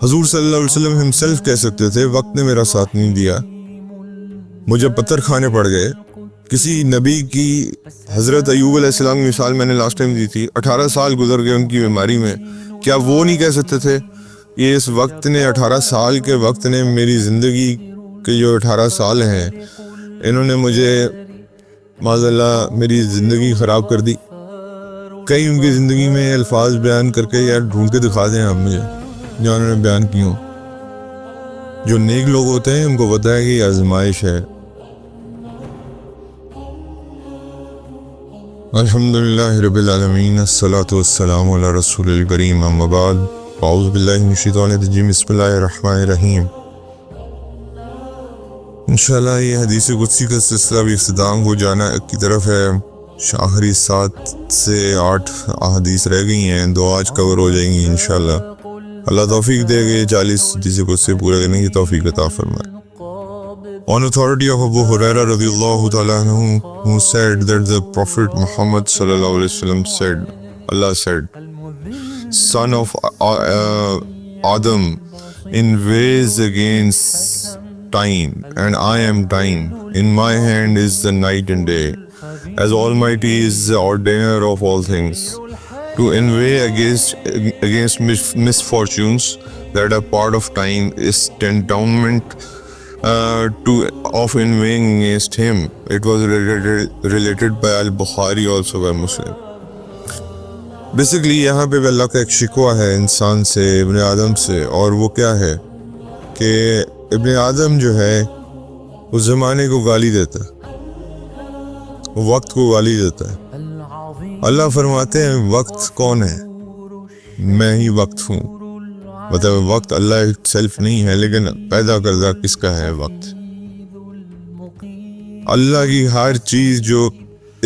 حضور صلی اللہ علیہ وسلم ہمسیلف کہہ سکتے تھے وقت نے میرا ساتھ نہیں دیا، مجھے پتھر کھانے پڑ گئے۔ کسی نبی کی حضرت ایوب علیہ السلام کی مثال میں نے لاسٹ ٹائم دی تھی، 18 سال گزر گئے ان کی بیماری میں، کیا وہ نہیں کہہ سکتے تھے یہ اس وقت نے 18 سال کے وقت نے میری زندگی کے جو 18 سال ہیں انہوں نے مجھے معاذ اللہ میری زندگی خراب کر دی۔ کئی ان کی زندگی میں الفاظ بیان کر کے یار ڈھونڈ کے دکھا دیں آپ مجھے جو انہوں نے بیان کی ہوں۔ جو نیک لوگ ہوتے ہیں ان کو پتہ ہے کہ یہ آزمائش ہے۔ الحمدللہ رب العالمین، الصلاۃ والسلام علی رسول الکریم، اما بعد، اعوذ باللہ من الشیطان الرجیم، بسم اللہ الرحمن الرحیم۔ انشاءاللہ یہ حدیث قدسی کا سلسلہ بھی اختتام ہو جانا کی طرف ہے۔ آخری 7 سے 8 احادیث رہ گئی ہیں، 2 آج کور ہو جائیں گی انشاءاللہ۔ اللہ توفیق دے گے 40 حدیث قدسی پورے کرنے کی توفیق عطا فرمائے۔ On authority of Abu Hurairah radiyallahu ta'ala anhu, who said that the Prophet Muhammad sallallahu alaihi wasallam said, Allah said, Son of Adam inveighs against time, and I am time. In my hand is the night and day. As Almighty is the ordainer of all things. To inveigh against misfortunes that are part of time is tantamount of inveighing against him. It was related by Al-Bukhari, also by Muslim. Basically یہاں پہ اللہ کا ایک شکوہ ہے انسان سے، ابن آدم سے، اور وہ کیا ہے کہ ابن آدم جو ہے اس زمانے کو گالی دیتا ہے، وقت کو گالی دیتا ہے۔ اللہ فرماتے ہیں وقت کون ہے؟ میں ہی وقت ہوں۔ مطلب وقت اللہ سیلف نہیں ہے، لیکن پیدا کردہ کس کا ہے وقت؟ اللہ کی ہر چیز جو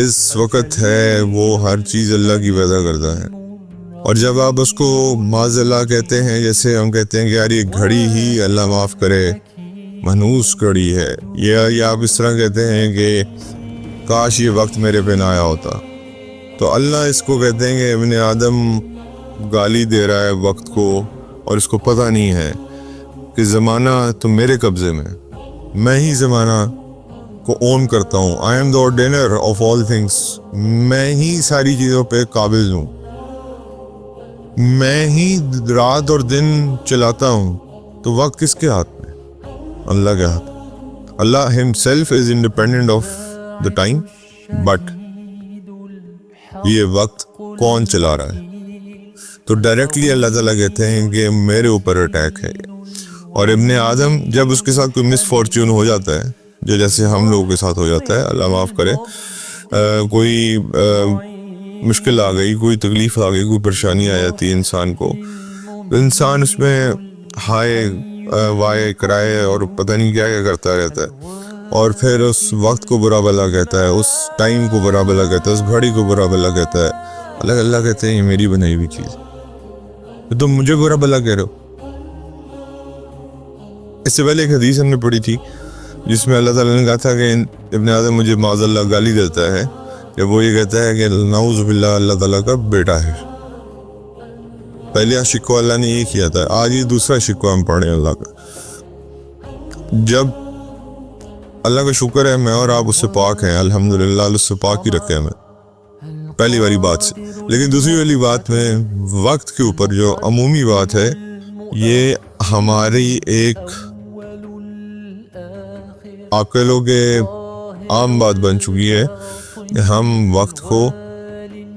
اس وقت ہے وہ ہر چیز اللہ کی پیدا کردہ ہے۔ اور جب آپ اس کو معاذ اللہ کہتے ہیں، جیسے ہم کہتے ہیں کہ یار یہ گھڑی ہی اللہ معاف کرے منحوس گھڑی ہے، یا آپ اس طرح کہتے ہیں کہ کاش یہ وقت میرے پہ نہ آیا ہوتا، تو اللہ اس کو کہتے ہیں کہ ابن آدم گالی دے رہا ہے وقت کو، اور اس کو پتہ نہیں ہے کہ زمانہ تو میرے قبضے میں ہی زمانہ کو اون کرتا ہوں۔ I am the ordainer of all things. میں ہی ساری چیزوں پہ قابض ہوں، میں ہی رات اور دن چلاتا ہوں۔ تو وقت کس کے ہاتھ میں؟ اللہ کے ہاتھ۔ اللہ himself is independent of the time, but یہ وقت کون چلا رہا ہے؟ تو ڈائریکٹلی اللہ تعالیٰ کہتے ہیں کہ میرے اوپر اٹیک ہے۔ اور ابن آدم جب اس کے ساتھ کوئی مس فارچون ہو جاتا ہے، جو جیسے ہم لوگوں کے ساتھ ہو جاتا ہے، اللہ معاف کرے، کوئی مشکل آ گئی، کوئی تکلیف آ گئی، کوئی پریشانی آ جاتی ہے انسان کو، تو انسان اس میں ہائے وائے کرائے اور پتہ نہیں کیا کیا کرتا رہتا ہے، اور پھر اس وقت کو برا بھلا کہتا ہے، اس ٹائم کو برا بھلا کہتا ہے، اس گھڑی کو برا بھلا کہتا ہے۔ اللہ کہتے ہیں یہ میری بنائی ہوئی چیز، تم مجھے برا بھلا کہہ رہے ہو۔ اس سے پہلے ایک حدیث ہم نے پڑھی تھی جس میں اللہ تعالیٰ نے کہا تھا کہ ابن آدم مجھے معاذ اللہ گالی دیتا ہے جب وہ یہ کہتا ہے کہ نعوذ باللہ اللہ تعالیٰ کا بیٹا ہے۔ پہلے شکوہ اللہ نے یہ کیا تھا، آج یہ دوسرا شکوہ ہم پڑھیں اللہ کا۔ جب اللہ کا شکر ہے میں اور آپ اس سے پاک ہیں، الحمدللہ اللہ اس سے پاک ہی رکھے ہمیں، پہلی والی بات سے۔ لیکن دوسری والی بات میں وقت کے اوپر جو عمومی بات ہے، یہ ہماری ایک عاقلوں کے عام بات بن چکی ہے کہ ہم وقت کو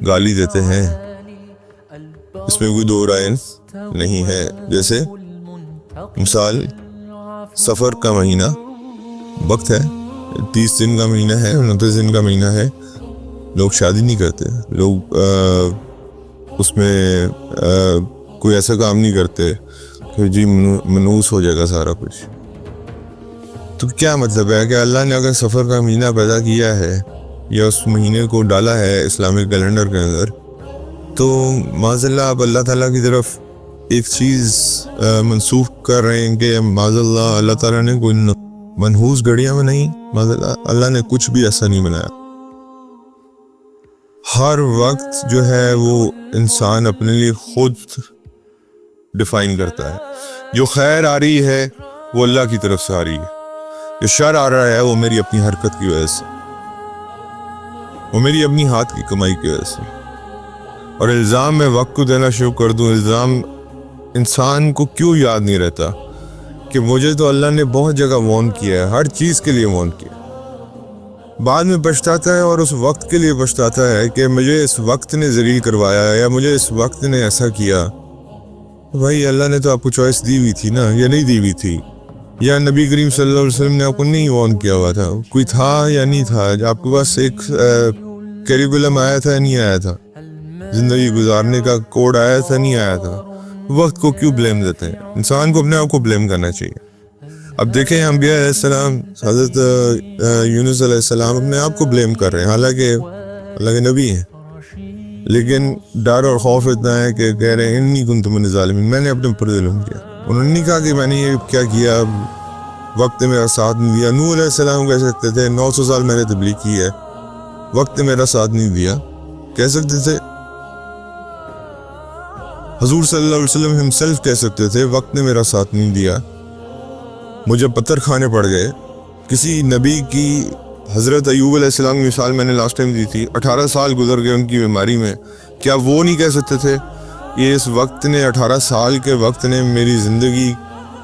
گالی دیتے ہیں، اس میں کوئی دو رائے نہیں ہے۔ جیسے مثال سفر کا مہینہ وقت ہے، 30 دن کا مہینہ ہے، 29 دن کا مہینہ ہے، لوگ شادی نہیں کرتے، لوگ اس میں کوئی ایسا کام نہیں کرتے کہ جی منحوس ہو جائے گا سارا کچھ۔ تو کیا مطلب ہے کہ اللہ نے اگر سفر کا مہینہ پیدا کیا ہے یا اس مہینے کو ڈالا ہے اسلامک کیلنڈر کے اندر، تو معاذ اللہ آپ اللہ تعالیٰ کی طرف ایک چیز منسوخ کر رہے ہیں کہ معاذ اللہ تعالیٰ نے کوئی منحوس گھڑیاں میں نہیں، معاذ اللہ نے کچھ بھی ایسا نہیں بنایا۔ ہر وقت جو ہے وہ انسان اپنے لیے خود ڈیفائن کرتا ہے. جو خیر آ رہی ہے وہ اللہ کی طرف سے آ رہی ہے, جو شر آ رہا ہے وہ میری اپنی حرکت کی وجہ سے, وہ میری اپنی ہاتھ کی کمائی کی وجہ سے. اور الزام میں وقت کو دینا شروع کر دوں, الزام انسان کو کیوں یاد نہیں رہتا کہ مجھے تو اللہ نے بہت جگہ وارن کیا ہے, ہر چیز کے لیے وارن کیا. بعد میں پچھتاتا ہے اور اس وقت کے لیے پچھتاتا ہے کہ مجھے اس وقت نے ذلیل کروایا یا مجھے اس وقت نے ایسا کیا. بھائی اللہ نے تو آپ کو چوائس دی ہوئی تھی نا, یا نہیں دی ہوئی تھی؟ یا نبی کریم صلی اللہ علیہ وسلم نے آپ کو نہیں وارن کیا ہوا تھا؟ کوئی تھا یا نہیں تھا؟ آپ کے پاس ایک کیریکولم آیا تھا یا نہیں آیا تھا؟ زندگی گزارنے کا کوڈ آیا تھا نہیں آیا تھا؟ وقت کو کیوں بلیم دیتے ہیں؟ انسان کو اپنے آپ کو بلیم کرنا چاہیے. اب دیکھیں انبیاء علیہ السلام, حضرت یونس علیہ السلام اپنے آپ کو بلیم کر رہے ہیں, حالانکہ اللہ کے نبی ہیں, لیکن ڈر اور خوف اتنا ہے کہ کہہ رہے ہیں انی کنت من الظالمین, میں نے اپنے اوپر ظلم کیا. انہوں نے نہیں کہا کہ میں نے یہ کیا کیا, وقت نے میرا ساتھ نہیں دیا. نوح علیہ السلام کہہ سکتے تھے 900 سال میں نے تبلیغ کی ہے, وقت نے میرا ساتھ نہیں دیا, کہہ سکتے تھے. حضور صلی اللہ علیہ وسلم ہمسیلف کہہ سکتے تھے وقت نے میرا ساتھ نہیں دیا, مجھے پتھر کھانے پڑ گئے. کسی نبی کی, حضرت ایوب علیہ السلام کی مثال میں نے لاسٹ ٹائم دی تھی, 18 سال گزر گئے ان کی بیماری میں. کیا وہ نہیں کہہ سکتے تھے یہ اس وقت نے, 18 سال کے وقت نے میری زندگی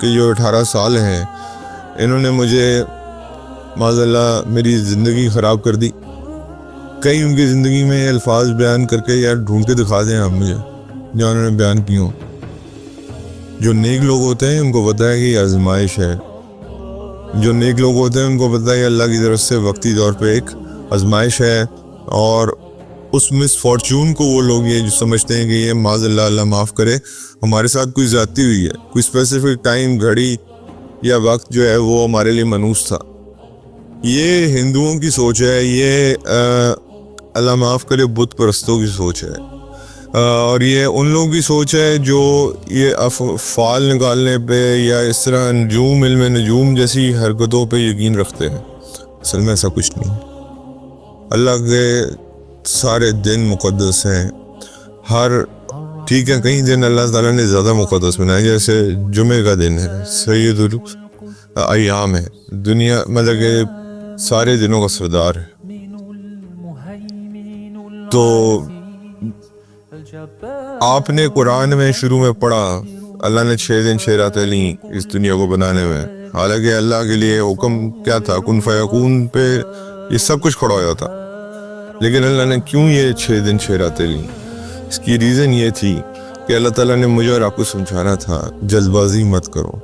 کے جو 18 سال ہیں انہوں نے مجھے معاذ اللہ میری زندگی خراب کر دی. کئی ان کی زندگی میں الفاظ بیان کر کے یار ڈھونڈ کے دکھا دیں آپ مجھے جو انہوں نے بیان کی ہوں. جو نیک لوگ ہوتے ہیں ان کو پتہ ہے کہ یہ آزمائش ہے, جو نیک لوگ ہوتے ہیں ان کو پتہ ہے کہ اللہ کی طرف سے وقتی طور پہ ایک آزمائش ہے, اور اس مس فارچون کو وہ لوگ یہ جو سمجھتے ہیں کہ یہ معاذ اللہ اللہ معاف کرے ہمارے ساتھ کوئی زیادتی ہوئی ہے, کوئی اسپیسیفک ٹائم, گھڑی یا وقت جو ہے وہ ہمارے لیے منحوس تھا. یہ ہندوؤں کی سوچ ہے, یہ اللہ معاف کرے بت پرستوں کی سوچ ہے, اور یہ ان لوگوں کی سوچ ہے جو یہ فعال نکالنے پہ یا اس طرح نجوم, علم نجوم جیسی حرکتوں پہ یقین رکھتے ہیں. اصل میں ایسا کچھ نہیں. اللہ کے سارے دن مقدس ہیں, ہر ٹھیک ہے کہیں دن اللہ تعالیٰ نے زیادہ مقدس بنایا, جیسے جمعہ کا دن ہے, سید الایام ہے, دنیا مطلب کہ سارے دنوں کا سردار ہے. تو آپ نے قرآن میں شروع میں پڑھا اللہ نے 6 دن 6 راتیں لیں اس دنیا کو بنانے میں, حالانکہ اللہ کے لیے حکم کیا تھا, کن فیکون پہ یہ سب کچھ کھڑا ہوا تھا. لیکن اللہ نے کیوں یہ 6 دن 6 راتیں لیں؟ اس کی ریزن یہ تھی کہ اللہ تعالیٰ نے مجھے اور آپ کو سمجھانا تھا جلد بازی مت کرو,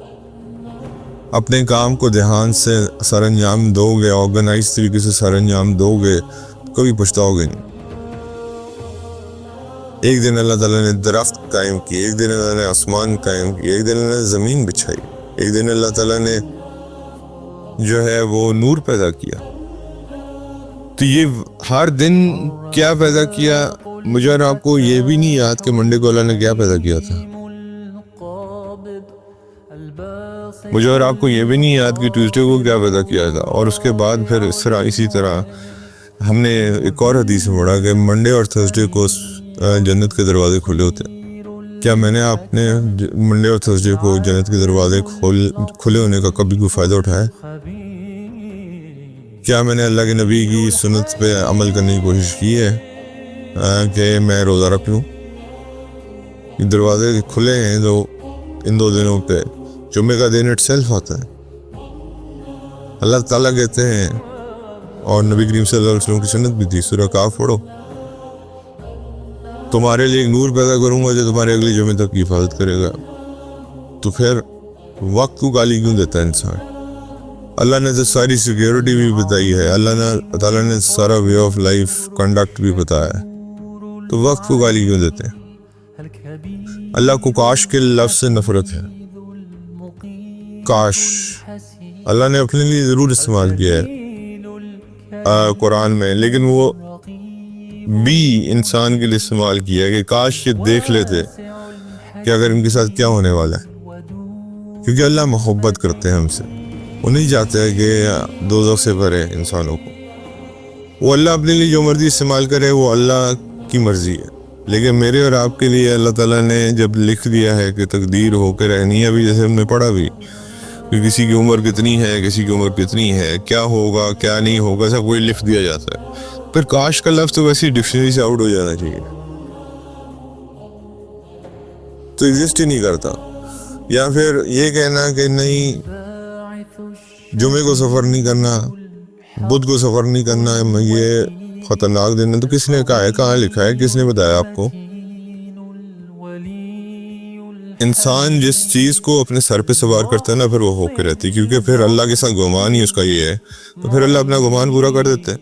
اپنے کام کو دھیان سے سر انجام دو گے, آرگنائز طریقے سے سر انجام دو گے, کبھی پچھتاؤ گے نہیں. ایک دن اللہ تعالیٰ نے درخت قائم کی, ایک دن اللہ نے آسمان قائم کی, ایک دن اللہ نے زمین بچھائی, ایک دن اللہ تعالیٰ نے جو ہے وہ نور پیدا کیا. تو یہ ہر دن کیا پیدا کیا, مجھے اور آپ کو یہ بھی نہیں یاد کہ منڈے کو اللہ نے کیا پیدا کیا تھا. مجھے اور آپ کو یہ بھی نہیں یاد کہ ٹیوزڈے کو کیا پیدا کیا تھا. اور اس کے بعد پھر اس طرح اسی طرح ہم نے ایک اور حدیث میں پڑھا کہ منڈے اور تھرسڈے کو جنت کے دروازے کھلے ہوتے ہیں. کیا میں نے آپ نے منڈے اور تھرسڈے کو جنت کے دروازے کھلے ہونے کا کبھی کوئی فائدہ اٹھایا؟ کیا میں نے اللہ کے نبی کی سنت پہ عمل کرنے کی کوشش کی ہے کہ میں روزہ رکھ لوں؟ دروازے کھلے ہیں تو ان 2 دنوں پہ, جمعہ کا دن اٹ سیلف آتا ہے. اللہ تعالیٰ کہتے ہیں, اور نبی کریم صلی اللہ علیہ وسلم کی سنت بھی تھی, سورہ کاف پڑھو, تمہارے لیے ایک نور پیدا کروں گا جو تمہارے اگلے جمعے تک کی حفاظت کرے گا. تو پھر وقت کو گالی کیوں دیتا ہے انسان؟ اللہ نے تو ساری سیکیورٹی بھی بتائی ہے, اللہ تعالیٰ نے سارا وے آف لائف کنڈکٹ بھی بتایا ہے, تو وقت کو گالی کیوں دیتے ہیں؟ اللہ کو کاش کے لفظ سے نفرت ہے. کاش اللہ نے اپنے لیے ضرور استعمال کیا ہے قرآن میں, لیکن وہ بھی انسان کے لیے استعمال کیا ہے کہ کاش یہ دیکھ لیتے کہ اگر ان کے ساتھ کیا ہونے والا ہے. کیونکہ اللہ محبت کرتے ہیں ہم سے, وہ نہیں چاہتے کہ دوزخ سے بھرے انسانوں کو. وہ اللہ اپنے لیے جو مرضی استعمال کرے وہ اللہ کی مرضی ہے, لیکن میرے اور آپ کے لیے اللہ تعالیٰ نے جب لکھ دیا ہے کہ تقدیر ہو کے رہنی ہے، ابھی جیسے ہم نے پڑھا بھی کہ کسی کی عمر کتنی ہے، کسی کی عمر کتنی ہے، کیا ہوگا کیا نہیں ہوگا، سب کوئی لکھ دیا جاتا ہے. پھر کاش کا لفظ تو ویسی ڈکشنری سے آؤٹ ہو جانا چاہیے، تو ایگزسٹ ہی نہیں کرتا. یا پھر یہ کہنا کہ نہیں جمعے کو سفر نہیں کرنا، بدھ کو سفر نہیں کرنا، یہ خطرناک دن ہے، تو کس نے کہا ہے، کہاں لکھا ہے، کس نے بتایا آپ کو؟ انسان جس چیز کو اپنے سر پہ سوار کرتا ہے نا، پھر وہ ہو کے رہتی ہے، کیونکہ پھر اللہ کے ساتھ گمان ہی اس کا یہ ہے، تو پھر اللہ اپنا گمان پورا کر دیتے ہیں.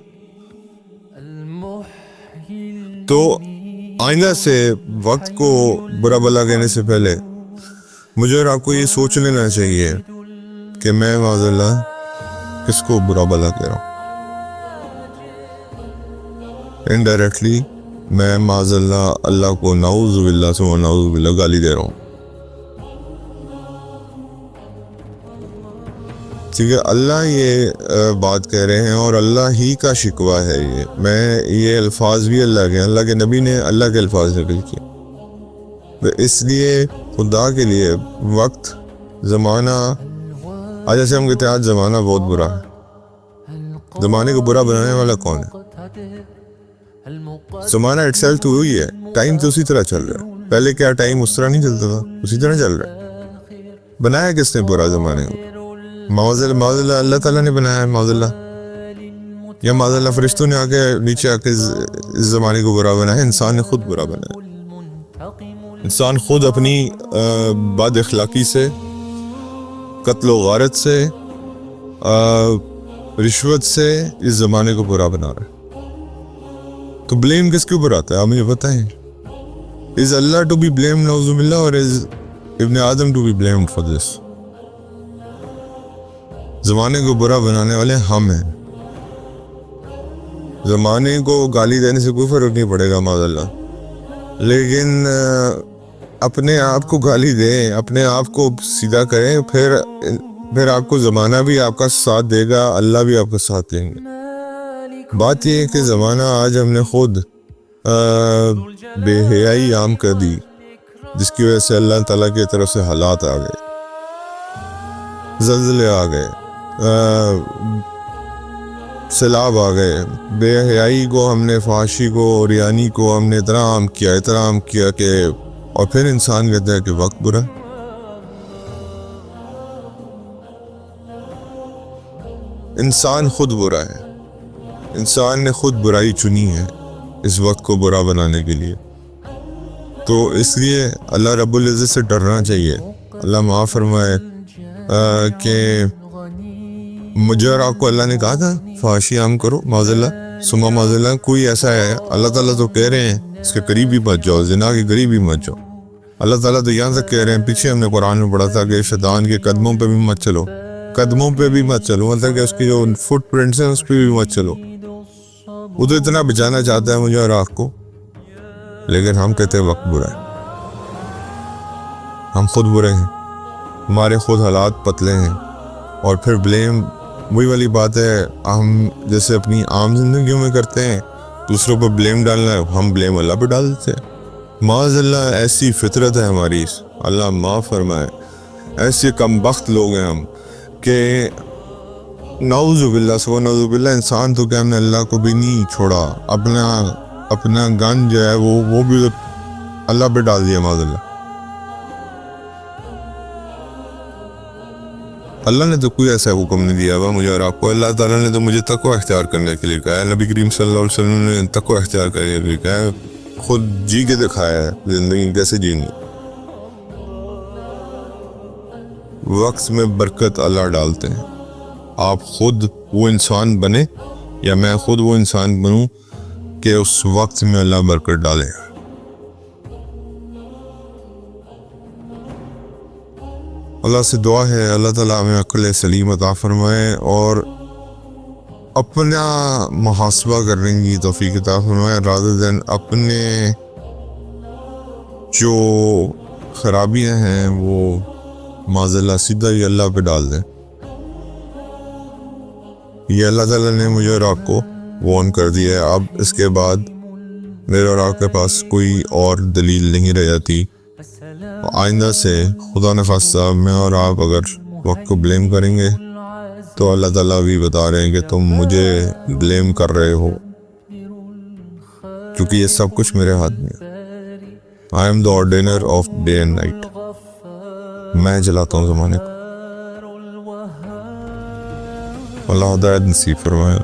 تو آئندہ سے وقت کو برا بلا کہنے سے پہلے مجھے اور آپ کو یہ سوچ لینا چاہیے کہ میں معاذ اللہ کس کو برا بلا کہہ رہا ہوں. انڈائریکٹلی میں معاذ اللہ کو نعوذ باللہ ثم نعوذ باللہ گالی دے رہا ہوں. ٹھیک ہے، اللہ یہ بات کہہ رہے ہیں اور اللہ ہی کا شکوہ ہے. یہ الفاظ بھی اللہ کے ہیں، اللہ کے نبی نے اللہ کے الفاظ نقل کیے. اس لیے خدا کے لیے وقت، زمانہ، آج ایسے ہم کہتے ہیں آج زمانہ بہت برا ہے. زمانے کو برا بنانے والا کون ہے؟ زمانہ اٹ سیلف تو وہی ہے، ٹائم تو اسی طرح چل رہا ہے. پہلے کیا ٹائم اس طرح نہیں چلتا تھا؟ اسی طرح چل رہا ہے. بنایا کس نے برا زمانے کو؟ معاذ اللہ اللہ تعالیٰ نے بنایا ہے، معاذ اللہ، یا معاذ اللہ فرشتوں نے نیچے آ کے اس زمانے کو برا بنایا ہے؟ انسان نے خود برا بنایا. انسان خود اپنی بد اخلاقی سے، قتل و غارت سے، رشوت سے اس زمانے کو برا بنا رہا ہے. تو بلیم کس کے اوپر آتا ہے آپ مجھے بتائیں؟ از اللہ ٹو بی بلیم نعوذ باللہ، اور از ابن آدم to be blamed for this? زمانے کو برا بنانے والے ہم ہیں. زمانے کو گالی دینے سے کوئی فرق نہیں پڑے گا معاذ اللہ، لیکن اپنے آپ کو گالی دیں، اپنے آپ کو سیدھا کریں، پھر آپ کو زمانہ بھی آپ کا ساتھ دے گا، اللہ بھی آپ کا ساتھ دیں گے. بات یہ ہے کہ زمانہ آج ہم نے خود بے حیائی عام کر دی، جس کی وجہ سے اللہ تعالیٰ کی طرف سے حالات آ گئے، زلزلے آ گئے، سیلاب آ گئے. بے حیائی کو ہم نے، فحاشی کو، ریانی کو ہم نے اتنا عام کیا کہ اور پھر انسان کہتا ہے کہ وقت برا. انسان خود برا ہے، انسان نے خود برائی چنی ہے اس وقت کو برا بنانے کے لیے. تو اس لیے اللہ رب العزت سے ڈرنا چاہیے. اللہ معاف فرمائے کہ مجھے اور آپ کو اللہ نے کہا تھا فحاشی عام کرو، معاذ اللہ ثم معاذ اللہ. کوئی ایسا ہے، اللہ تعالیٰ تو کہہ رہے ہیں اس کے قریب بھی مت جاؤ، زنا کے قریب بھی مت جاؤ. اللہ تعالیٰ تو یہاں تک کہہ رہے ہیں، پیچھے ہم نے قرآن میں پڑھا تھا کہ شیطان کے قدموں پہ بھی مت چلو، قدموں پہ بھی مت چلو، مطلب کہ اس کی جو فٹ پرنٹس ہیں اس پہ بھی مت چلو. وہ تو اتنا بچانا چاہتا ہے مجھے اور آپ کو، لیکن ہم کہتے ہیں وقت برا ہے. ہم خود برے ہیں، ہمارے خود حالات پتلے ہیں. اور پھر بلیم وہی والی بات ہے، ہم جیسے اپنی عام زندگیوں میں کرتے ہیں، دوسروں پر بلیم ڈالنا ہے، ہم بلیم اللہ پہ ڈال دیتے ہیں. معاذ اللہ ایسی فطرت ہے ہماری، اللہ معاف فرمائے. ایسے کم بخت لوگ ہیں ہم کہ نعوذ باللہ سو نعوذ باللہ. انسان تو کہ ہم نے اللہ کو بھی نہیں چھوڑا، اپنا گن جو ہے وہ بھی اللہ پہ ڈال دیا معاذ اللہ. اللہ نے تو کوئی ایسا حکم نہیں دیا ہوا مجھے اور آپ کو. اللہ تعالیٰ نے تو مجھے تقوی اختیار کرنے کے لیے کہا ہے، نبی کریم صلی اللہ علیہ وسلم نے تقوی اختیار کرنے کے لیے کہا ہے، خود جی کے دکھایا ہے زندگی کیسے جینی. وقت میں برکت اللہ ڈالتے ہیں. آپ خود وہ انسان بنے یا میں خود وہ انسان بنوں کہ اس وقت میں اللہ برکت ڈالے. اللہ سے دعا ہے اللہ تعالیٰ ہمیں عقل سلیم عطا فرمائے اور اپنا محاسبہ کرنے کی توفیق عطا فرمائے، rather than اپنے جو خرابیاں ہیں وہ معاذ اللہ سیدھا ہی اللہ پہ ڈال دیں. یہ اللہ تعالیٰ نے مجھے اور آپ کو وارن کر دیا ہے. اب اس کے بعد میرے اور آپ کے پاس کوئی اور دلیل نہیں رہ جاتی. آئندہ سے خدا نخواستہ میں اور آپ اگر وقت کو بلیم کریں گے تو اللہ تعالیٰ بھی بتا رہے ہیں کہ تم مجھے بلیم کر رہے ہو، کیونکہ یہ سب کچھ میرے ہاتھ میں ہے. I am the ordainer of day and night. میں جلاتا ہوں زمانے کو. اللہ ہدایت نصیب فرمائے.